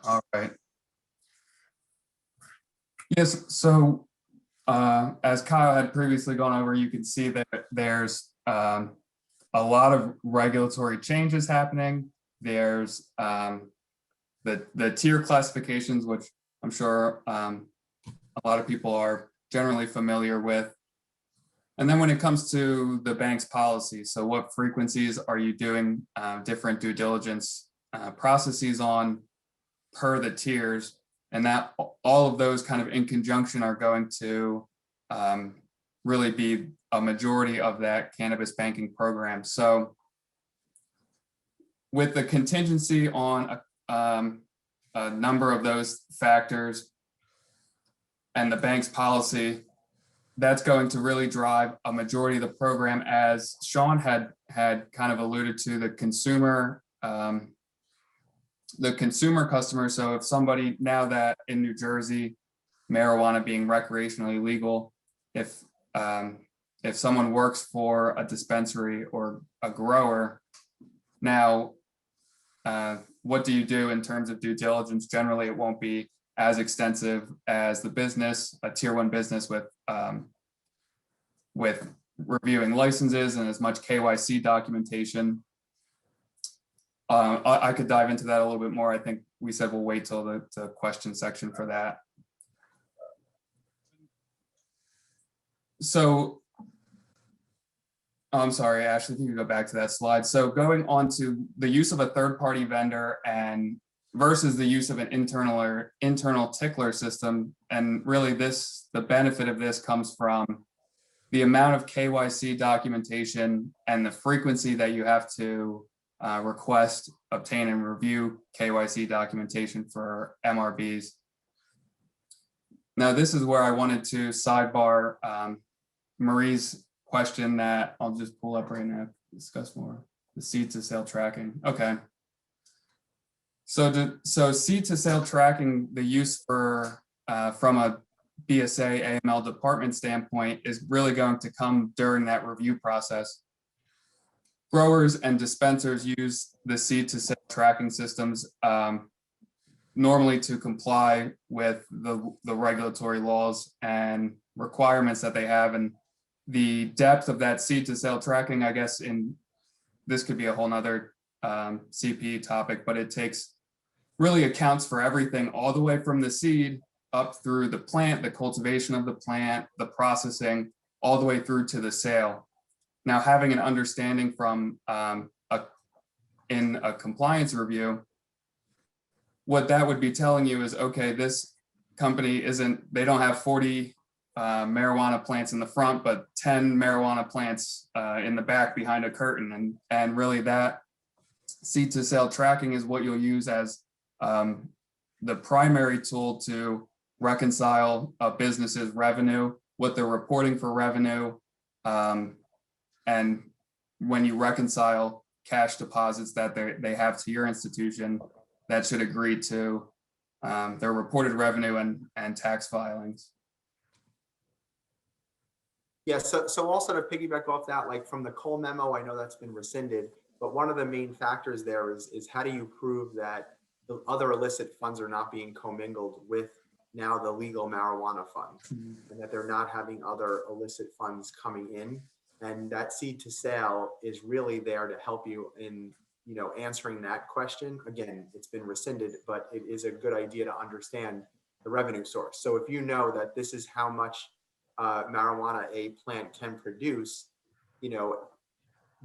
All right. Yes, so as Kyle had previously gone over, you can see that there's a lot of regulatory changes happening. There's the tier classifications, which I'm sure a lot of people are generally familiar with. And then when it comes to the bank's policy, so what frequencies are you doing different due diligence processes on per the tiers, and that all of those kind of in conjunction are going to really be a majority of that cannabis banking program. So with the contingency on a number of those factors, and the bank's policy, that's going to really drive a majority of the program, as Sean had kind of alluded to, the consumer customer. So if somebody, now that in New Jersey, marijuana being recreationally legal, if someone works for a dispensary or a grower, now what do you do in terms of due diligence? Generally, it won't be as extensive as the business, a tier 1 business with reviewing licenses and as much KYC documentation. I could dive into that a little bit more. I think we said we'll wait till the question section for that. So I'm sorry, Ashley, if you could go back to that slide. So going on to the use of a third-party vendor and versus the use of an internal tickler system. And really the benefit of this comes from the amount of KYC documentation and the frequency that you have to request, obtain, and review KYC documentation for MRBs. Now, this is where I wanted to sidebar Marie's question that I'll just pull up right now to discuss more. The seed to sale tracking. Okay. So seed to sale tracking, the use for from a BSA AML department standpoint is really going to come during that review process. Growers and dispensers use the seed to sale tracking systems normally to comply with the regulatory laws and requirements that they have. And the depth of that seed to sale tracking, I guess, this could be a whole nother CP topic, but it really accounts for everything all the way from the seed up through the plant, the cultivation of the plant, the processing, all the way through to the sale. Now, having an understanding from in a compliance review, what that would be telling you is, okay, this company they don't have 40 marijuana plants in the front, but 10 marijuana plants in the back behind a curtain. And really that seed to sale tracking is what you'll use as the primary tool to reconcile a business's revenue, what they're reporting for revenue, and when you reconcile cash deposits that they have to your institution, that should agree to their reported revenue and tax filings. Yeah, so also to piggyback off that, like from the Cole memo, I know that's been rescinded, but one of the main factors there is how do you prove that the other illicit funds are not being commingled with now the legal marijuana fund, and that they're not having other illicit funds coming in. And that seed to sale is really there to help you in, answering that question. Again, it's been rescinded, but it is a good idea to understand the revenue source. So if you know that this is how much marijuana a plant can produce,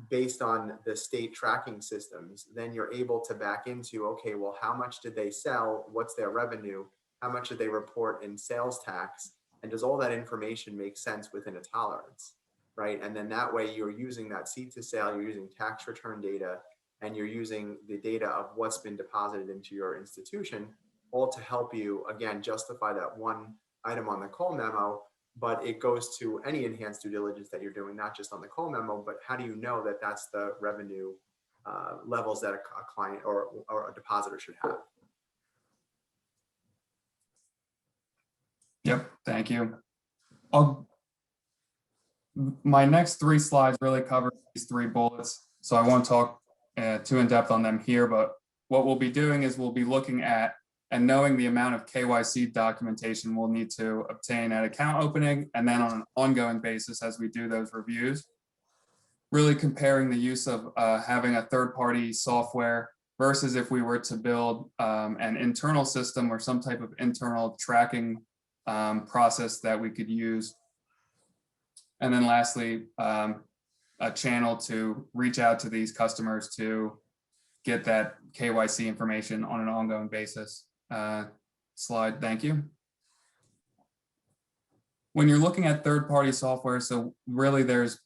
based on the state tracking systems, then you're able to back into, okay, well, how much did they sell? What's their revenue? How much did they report in sales tax? And does all that information make sense within a tolerance, right? And then that way you're using that seed to sale, you're using tax return data, and you're using the data of what's been deposited into your institution, all to help you, again, justify that one item on the Cole memo. But it goes to any enhanced due diligence that you're doing, not just on the Cole memo, but how do you know that that's the revenue levels that a client or a depositor should have? Yep, thank you. My next 3 slides really cover these 3 bullets, so I won't talk too in depth on them here, but what we'll be doing is we'll be looking at and knowing the amount of KYC documentation we'll need to obtain at account opening, and then on an ongoing basis as we do those reviews, really comparing the use of having a third-party software versus if we were to build an internal system or some type of internal tracking process that we could use. And then lastly, a channel to reach out to these customers to get that KYC information on an ongoing basis. Slide, thank you. When you're looking at third-party software, so really there's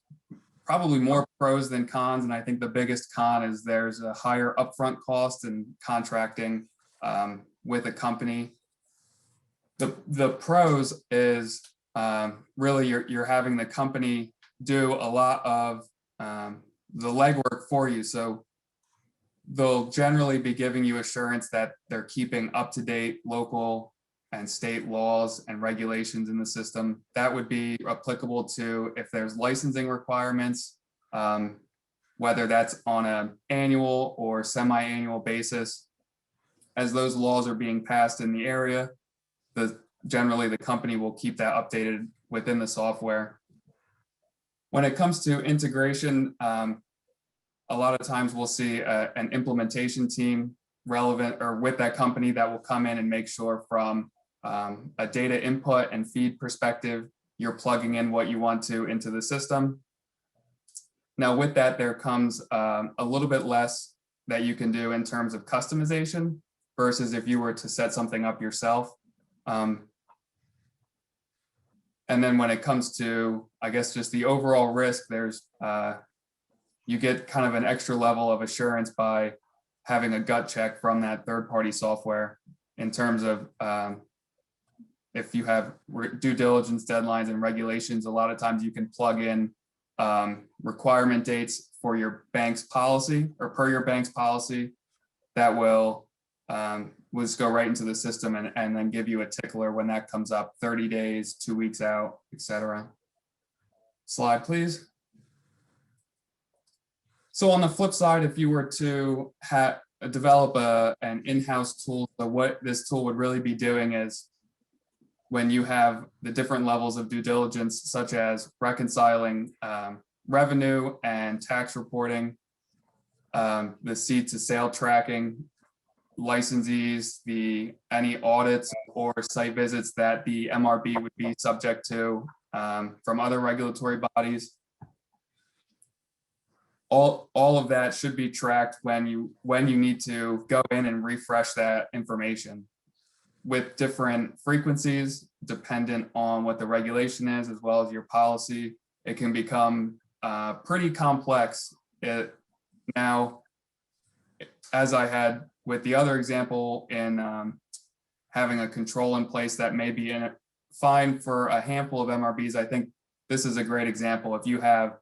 probably more pros than cons, and I think the biggest con is there's a higher upfront cost in contracting with a company. The pros is really you're having the company do a lot of the legwork for you. So they'll generally be giving you assurance that they're keeping up-to-date local and state laws and regulations in the system. That would be applicable to if there's licensing requirements, whether that's on an annual or semi-annual basis. As those laws are being passed in the area, generally the company will keep that updated within the software. When it comes to integration, a lot of times we'll see an implementation team relevant or with that company that will come in and make sure from a data input and feed perspective, you're plugging in what you want to into the system. Now with that, there comes a little bit less that you can do in terms of customization versus if you were to set something up yourself. And then when it comes to, I guess, just the overall risk, there's you get kind of an extra level of assurance by having a gut check from that third-party software in terms of if you have due diligence deadlines and regulations. A lot of times you can plug in requirement dates for your bank's policy or per your bank's policy that will just go right into the system and then give you a tickler when that comes up 30 days, 2 weeks out, etc. Slide, please. So on the flip side, if you were to develop an in-house tool, so what this tool would really be doing is when you have the different levels of due diligence, such as reconciling revenue and tax reporting, the seed to sale tracking, licensees, any audits or site visits that the MRB would be subject to from other regulatory bodies. All of that should be tracked when you need to go in and refresh that information with different frequencies dependent on what the regulation is as well as your policy. It can become pretty complex. Now, as I had with the other example in having a control in place that may be fine for a handful of MRBs, I think this is a great example. If you have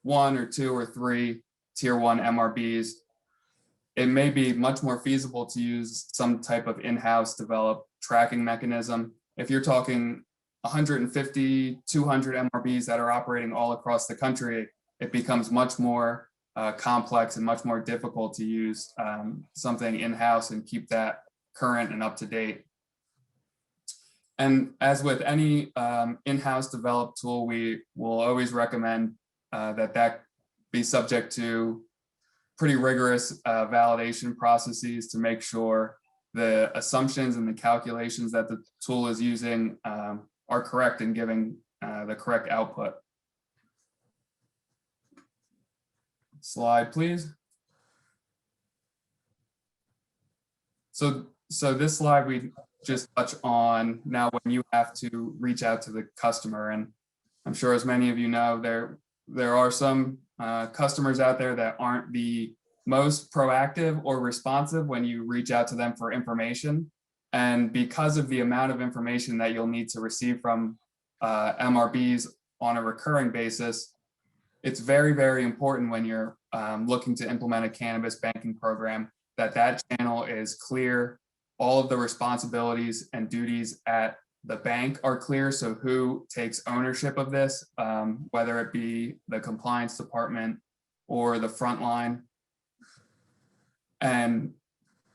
1 or 2 or 3 tier 1 MRBs, it may be much more feasible to use some type of in-house developed tracking mechanism. If you're talking 150, 200 MRBs that are operating all across the country, it becomes much more complex and much more difficult to use something in-house and keep that current and up to date. And as with any in-house developed tool, we will always recommend that be subject to pretty rigorous validation processes to make sure the assumptions and the calculations that the tool is using are correct and giving the correct output. Slide, please. So this slide we just touch on now when you have to reach out to the customer. And I'm sure as many of you know, there are some customers out there that aren't the most proactive or responsive when you reach out to them for information. And because of the amount of information that you'll need to receive from MRBs on a recurring basis, it's very, very important when you're looking to implement a cannabis banking program that channel is clear. All of the responsibilities and duties at the bank are clear. So who takes ownership of this, whether it be the compliance department or the front line. And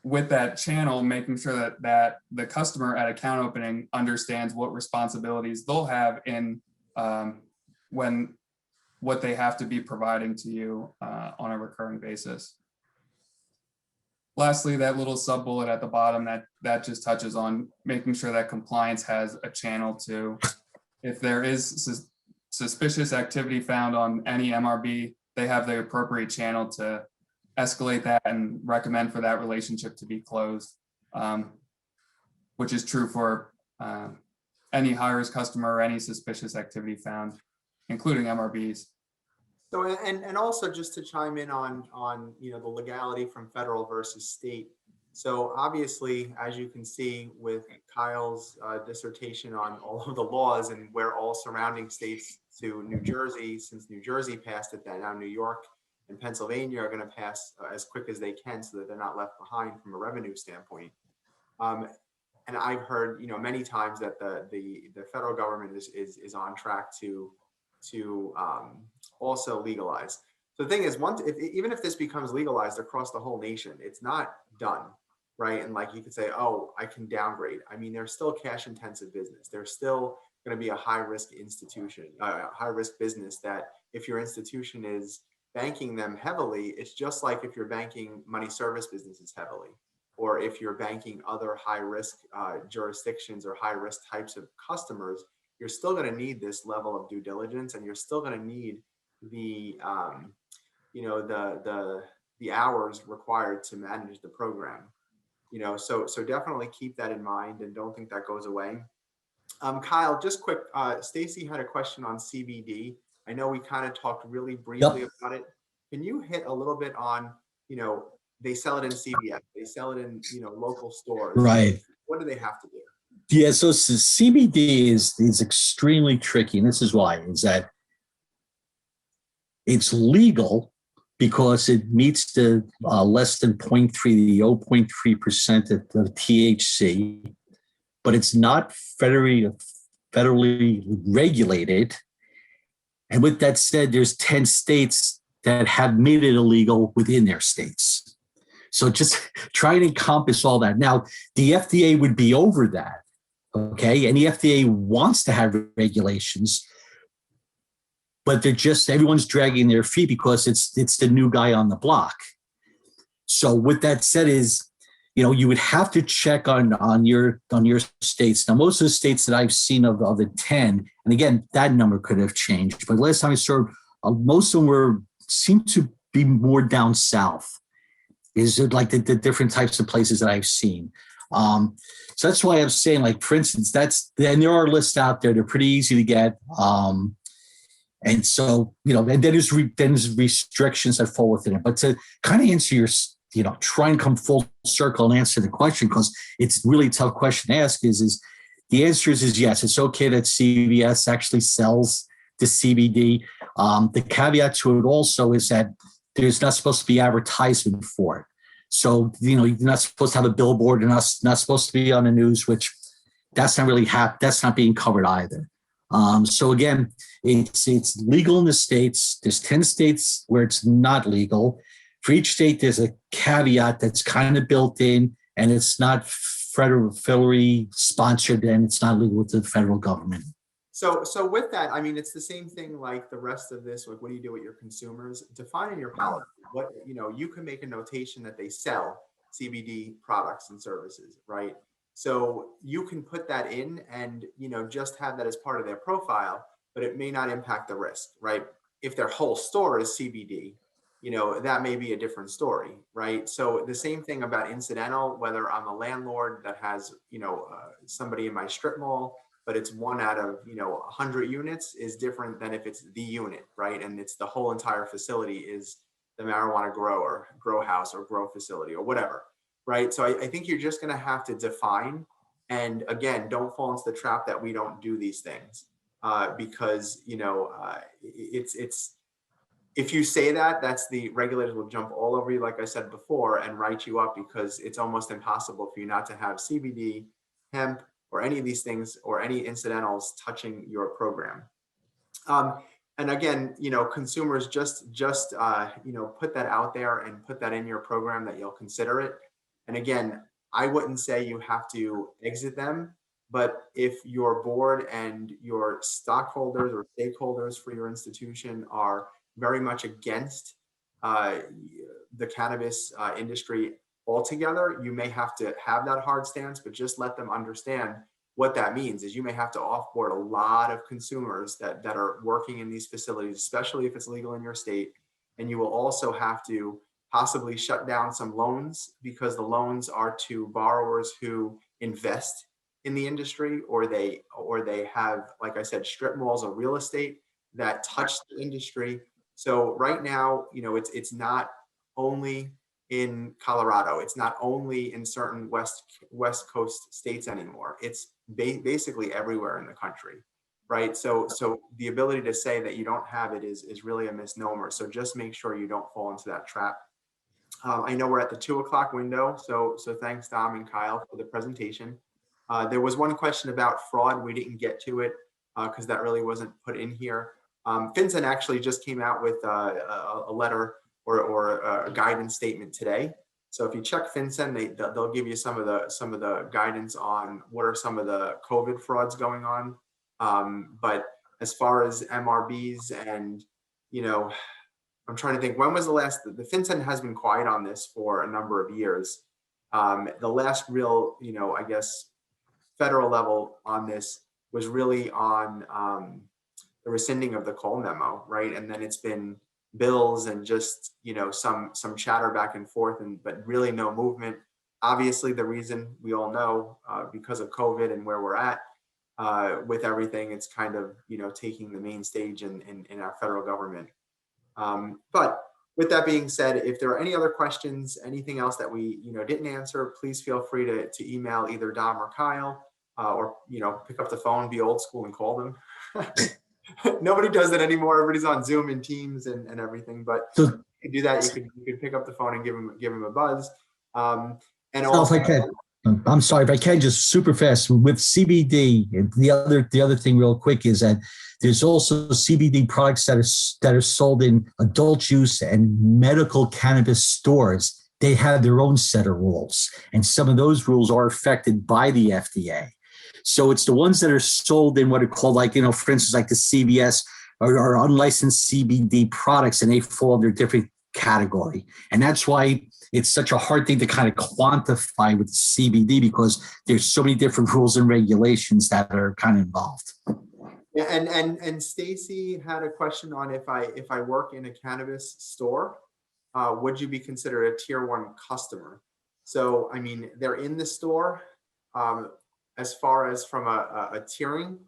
with that channel, making sure that the customer at account opening understands what responsibilities they'll have in what they have to be providing to you on a recurring basis. Lastly, that little sub bullet at the bottom that just touches on making sure that compliance has a channel to, if there is suspicious activity found on any MRB, they have the appropriate channel to escalate that and recommend for that relationship to be closed, which is true for any high-risk customer or any suspicious activity found, including MRBs. So, and also just to chime in on the legality from federal versus state, So obviously, as you can see with Kyle's dissertation on all of the laws and where all surrounding states to New Jersey, since New Jersey passed it, that now New York and Pennsylvania are going to pass as quick as they can so that they're not left behind from a revenue standpoint. Um, and I've heard, many times that the federal government is on track to also legalize. So the thing is, even if this becomes legalized across the whole nation, it's not done, right? And like you could say, oh, I can downgrade. I mean, there's still cash intensive business. There's still going to be a high risk institution, high risk business that if your institution is banking them heavily, it's just like if you're banking money service businesses heavily, or if you're banking other high risk jurisdictions or high risk types of customers, you're still going to need this level of due diligence, and you're still going to need the the hours required to manage the program. So definitely keep that in mind and don't think that goes away. Kyle, just quick, Stacy had a question on CBD. I know we kind of talked really briefly Yep. about it. Can you hit a little bit on, they sell it in CVS, they sell it in, local stores. Right. What do they have to do? Yeah. So CBD is extremely tricky, and this is why: is that it's legal because it meets the less than 0.3, the 0.3% of THC, but it's not federally regulated. And with that said, there's 10 states that have made it illegal within their states. So just try and encompass all that. Now, the FDA would be over that, okay? And the FDA wants to have regulations, but everyone's dragging their feet because it's the new guy on the block. So with that said you would have to check on your states. Now, most of the states that I've seen of the 10, and again, that number could have changed, but last time I saw, most of them seem to be more down south. Is it like the different types of places that I've seen? So that's why I'm saying, like, for instance, and there are lists out there. They're pretty easy to get. And so, and then there's restrictions that fall within it. But to kind of answer try and come full circle and answer the question, because it's really a tough question to ask, is the answer is yes, it's okay that CVS actually sells the CBD. The caveat to it also is that there's not supposed to be advertisement for it. So, you're not supposed to have a billboard, and not supposed to be on the news, which that's not being covered either. So again, it's legal in the states. There's 10 states where it's not legal. For each state, there's a caveat that's kind of built in, and it's not federally sponsored, and it's not legal with the federal government. So with that, I mean, it's the same thing like the rest of this. Like, what do you do with your consumers? Define in your policy what, you can make a notation that they sell CBD products and services, right? So you can put that in and, just have that as part of their profile, but it may not impact the risk, right? If their whole store is CBD, that may be a different story, right? So the same thing about incidental, whether I'm a landlord that has, somebody in my strip mall, but it's one out of, 100 units, is different than if it's the unit, right? And it's the whole entire facility is the marijuana grow house or grow facility or whatever, right? So I think you're just going to have to define, and again, don't fall into the trap that we don't do these things because, it's if you say that's the regulators will jump all over you, like I said before, and write you up, because it's almost impossible for you not to have CBD, hemp, or any of these things, or any incidentals touching your program. And again, consumers just put that out there and put that in your program that you'll consider it. And again, I wouldn't say you have to exit them, but if your board and your stockholders or stakeholders for your institution are very much against the cannabis industry altogether, you may have to have that hard stance, but just let them understand what that means is you may have to offboard a lot of consumers that are working in these facilities, especially if it's legal in your state. And you will also have to possibly shut down some loans, because the loans are to borrowers who invest in the industry, or they have, like I said, strip malls or real estate that touch the industry. So right now, it's not only in Colorado. It's not only in certain West Coast states anymore. It's basically everywhere in the country, right? So the ability to say that you don't have it is really a misnomer. So just make sure you don't fall into that trap. I know we're at the 2 o'clock window, so thanks Dom and Kyle for the presentation. There was one question about fraud. We didn't get to it because that really wasn't put in here. FinCEN actually just came out with a letter or a guidance statement today. So if you check FinCEN, they'll give you some of the guidance on what are some of the COVID frauds going on. But as far as MRBs and, you know, I'm trying to think, when was the last, the FinCEN has been quiet on this for a number of years. The last real, you know, I guess, federal level on this was really on the rescinding of the Cole memo, right? And then it's been bills and just, you know, some chatter back and forth, but really no movement. Obviously, the reason we all know because of COVID and where we're at with everything, it's kind of, you know, taking the main stage in our federal government. But with that being said, if there are any other questions, anything else that we, you know, didn't answer, please feel free to email either Dom or Kyle, or, you know, pick up the phone, be old school and call them. Nobody does that anymore. Everybody's on Zoom and Teams and everything, but So, you could do that. You could pick up the phone and give them a buzz. And so also, if I can, I'm sorry, if I can just super fast with CBD, the other thing real quick is that there's also CBD products that are sold in adult use and medical cannabis stores. They have their own set of rules, and some of those rules are affected by the FDA. So it's the ones that are sold in what are called, like, you know, for instance, like the CVS or unlicensed CBD products, and they fall under a different category. And that's why it's such a hard thing to kind of quantify with CBD, because there's so many different rules and regulations that are kind of involved. yeah, and Stacy had a question on if I work in a cannabis store, would you be considered a tier 1 customer? So, I mean, they're in the store. As far as from a tiering,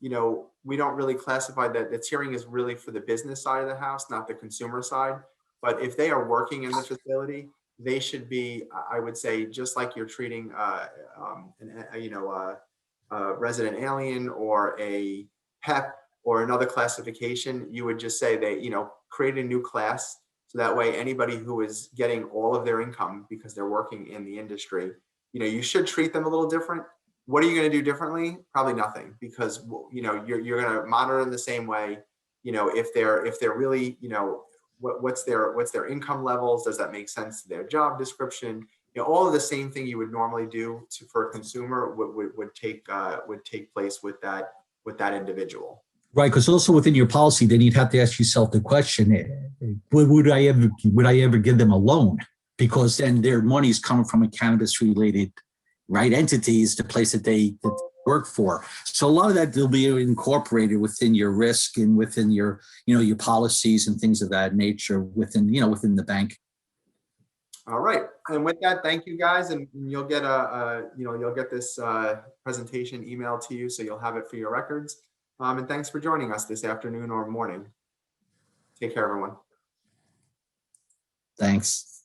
you know, we don't really classify that. The tiering is really for the business side of the house, not the consumer side. But if they are working in the facility, they should be, I would say, just like you're treating, a resident alien or a PEP or another classification. You would just say they, you know, create a new class. So that way, anybody who is getting all of their income because they're working in the industry, you know, you should treat them a little different. What are you going to do differently? Probably nothing, because, you know, you're going to monitor them the same way. You know, if they're really, you know, what's their income levels? Does that make sense to their job description? You know, all of the same thing you would normally do for a consumer would take place with that individual. Right, because also within your policy, then you'd have to ask yourself the question: would I ever give them a loan? Because then their money is coming from a cannabis-related, right, entities, the place that they work for. So a lot of that will be incorporated within your risk and within your, you know, your policies and things of that nature within, you know, within the bank. All right, and with that, thank you guys, and you'll get you'll get this presentation emailed to you, so you'll have it for your records. And thanks for joining us this afternoon or morning. Take care, everyone. Thanks.